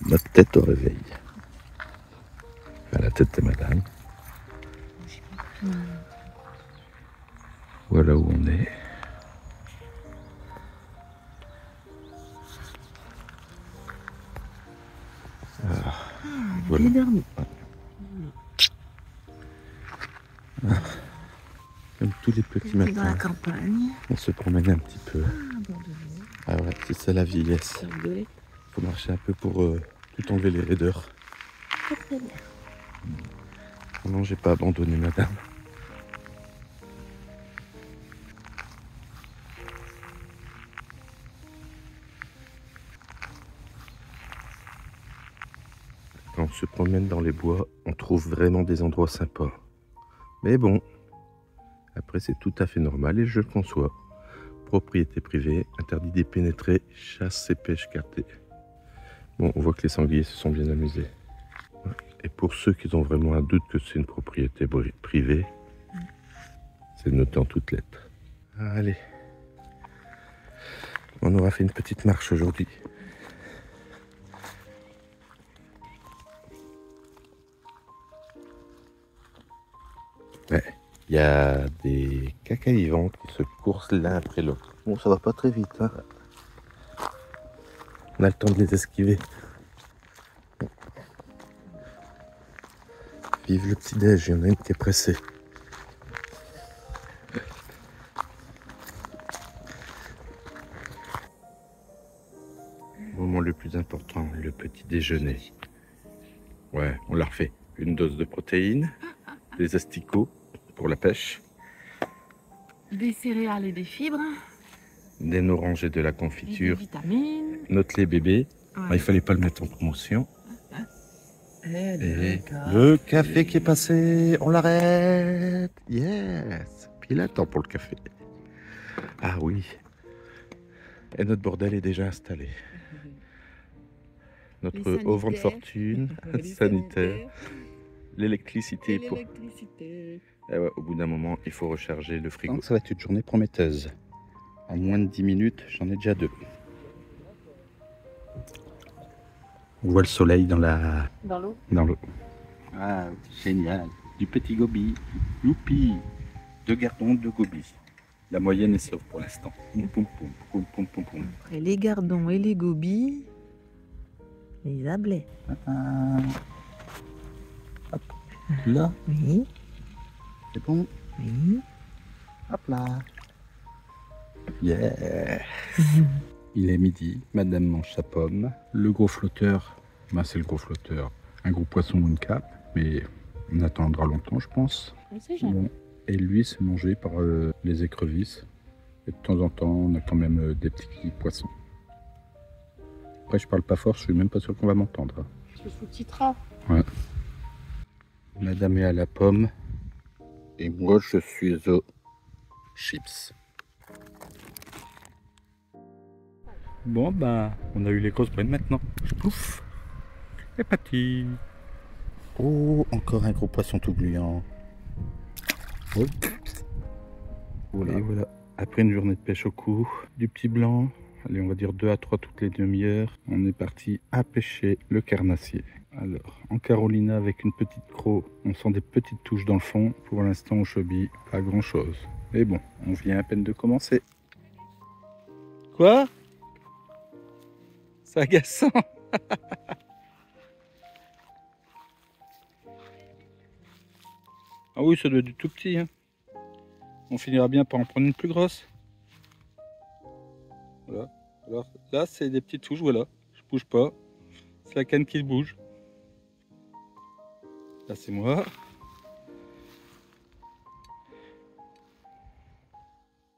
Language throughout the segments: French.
notre tête au réveil. Enfin, la tête de madame. Voilà où on est. Voilà. Bien dormi. Comme tous les petits Dans la matins, campagne. on se promène un petit peu. Ah, bord de l'eau. Ah ouais, c'est ça la vieillesse. Ça rigolait. Faut marcher un peu pour tout enlever les raideurs. Très très bien. Non, j'ai pas abandonné madame. Quand on se promène dans les bois, on trouve vraiment des endroits sympas. Mais bon, après c'est tout à fait normal et je le conçois. Propriété privée, interdit d'y pénétrer, chasse et pêche gardée. Bon, on voit que les sangliers se sont bien amusés. Et pour ceux qui ont vraiment un doute que c'est une propriété privée, c'est noté en toutes lettres. Allez, on aura fait une petite marche aujourd'hui. Ouais, il y a des cacaïvents qui se coursent l'un après l'autre. Bon, ça va pas très vite, hein. On a le temps de les esquiver. Vive le petit-déj, il y en a une qui est pressée. Moment le plus important, le petit déjeuner. Ouais, on l'a refait. Une dose de protéines, des asticots pour la pêche, Des céréales et des fibres. des oranges et de la Et des confiture, vitamines. notre lait bébé. Ouais. Ah, il fallait pas le mettre en promotion. Et Et le café qui est passé, on l'arrête. Yes. Puis il attend pour le café. Ah oui. Et notre bordel est déjà installé. Notre auvent de fortune, sanitaire, l'électricité. Pour... Et ouais, au bout d'un moment, il faut recharger le frigo. Donc ça va être une journée prometteuse. En moins de 10 minutes, j'en ai déjà 2. On voit le soleil dans la... Dans l'eau. Dans l'eau. Ah, génial. Du petit gobi. Youpi. 2 gardons, 2 gobis. La moyenne est sauve pour l'instant. Poum, poum, poum, poum, poum, poum, poum. Après les gardons et les gobies, les ablets. Ah. Hop. Là, Oui, c'est bon. oui. Hop là. Yeah. Il est midi, madame mange sa pomme. Le gros flotteur, ben c'est le gros flotteur. Un gros poisson ou une cape, mais on attendra longtemps, je pense. Bon. Et lui, c'est mangé par les écrevisses. Et de temps en temps, on a quand même des petits poissons. Après, je parle pas fort, je suis même pas sûr qu'on va m'entendre. Je sous-titreras. Ouais. Madame est à la pomme. Et moi, je suis aux chips. Bon, ben, on a eu les grosses bonnes maintenant. Pouf. C'est parti. Oh, encore un gros poisson tout gluant. Oh. Voilà. Et voilà, après une journée de pêche au cou, du petit blanc, allez, on va dire 2 à 3 toutes les demi-heures, on est parti à pêcher le carnassier. Alors, en Carolina avec une petite croc, on sent des petites touches dans le fond. Pour l'instant, au chubby, pas grand-chose. Mais bon, on vient à peine de commencer. Quoi? C'est agaçant. Ah oui, ça doit être du tout petit, hein. On finira bien par en prendre une plus grosse. Voilà. Alors là, c'est des petites touches, voilà. Je bouge pas. C'est la canne qui bouge. Là, c'est moi.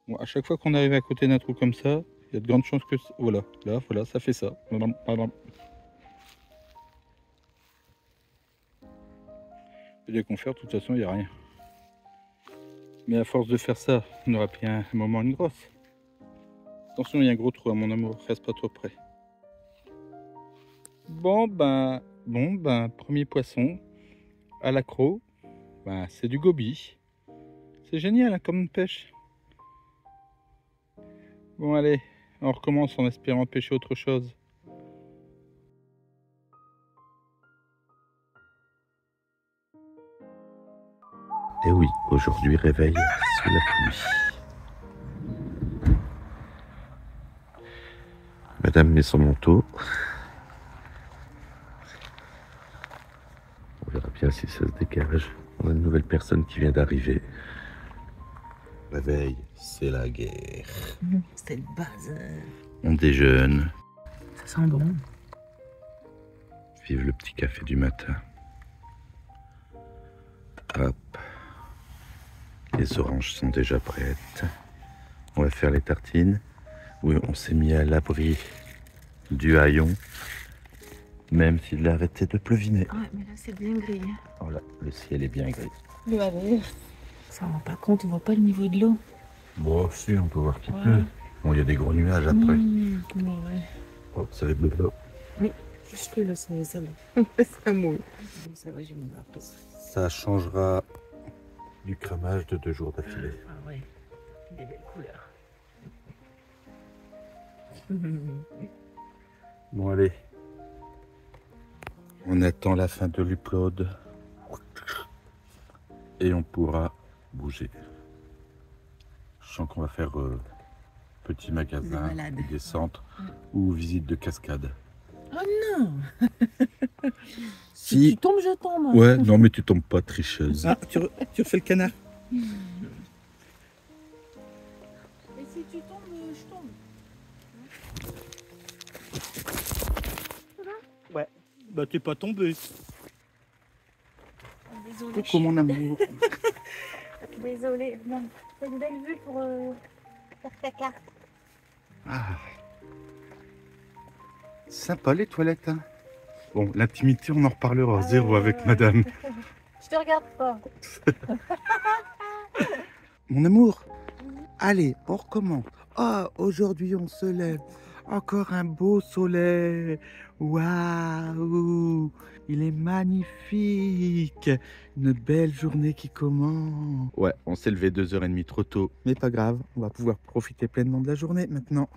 Bon, à chaque fois qu'on arrive à côté d'un trou comme ça, il y a de grandes chances que... Voilà, là, voilà, ça fait ça. Et dès qu'on fait, de toute façon, il n'y a rien. Mais à force de faire ça, on aura pris un moment une grosse. Attention, il y a un gros trou à mon amour, reste pas trop près. Bon ben, premier poisson à l'accro, ben, c'est du goby. C'est génial hein, comme pêche. Bon allez, on recommence en espérant pêcher autre chose. Et oui, aujourd'hui réveil sous la pluie. Madame met son manteau. On verra bien si ça se dégage. On a une nouvelle personne qui vient d'arriver. Réveil, c'est la guerre. C'est le bazar. On déjeune. Ça sent bon. Vive le petit café du matin. Hop. Les oranges sont déjà prêtes. On va faire les tartines. Oui, on s'est mis à l'abri du haillon. Même s'il a arrêté de pleuviner. Ouais, mais là c'est bien gris. Oh là, le ciel est bien gris. Le aller. Ça on rend pas compte, on voit pas le niveau de l'eau. Bon, si, on peut voir qu'il Ouais. pleut. Bon, il y a des gros nuages après. Ouais. Oh, ça va être bleu là. Oui, jusque là ça va. Ça mouille. Ça va, j'ai mon après. Ça changera du cramage de 2 jours d'affilée. Ah ouais, des belles couleurs. Bon, allez. On attend la fin de l'upload. Et on pourra bouger. Je sens qu'on va faire petit magasin, des centres ou visite de cascade. Oh non. Si. Tu tombes, je tombe. Ouais, non mais tu tombes pas, tricheuse. Ah, tu refais le canard. Et si tu tombes, je tombe. Ouais, bah t'es pas tombé. Désolée. Coucou mon amour. Désolée. Non, c'est une belle vue pour faire caca. Ah. Sympa les toilettes, hein. Bon, l'intimité, on en reparlera. Zéro avec madame. Je te regarde pas. Mon amour, allez, on recommence. Ah, aujourd'hui on se lève. Encore un beau soleil. Waouh, il est magnifique. Une belle journée qui commence. Ouais, on s'est levé 2h30 trop tôt. Mais pas grave, on va pouvoir profiter pleinement de la journée maintenant.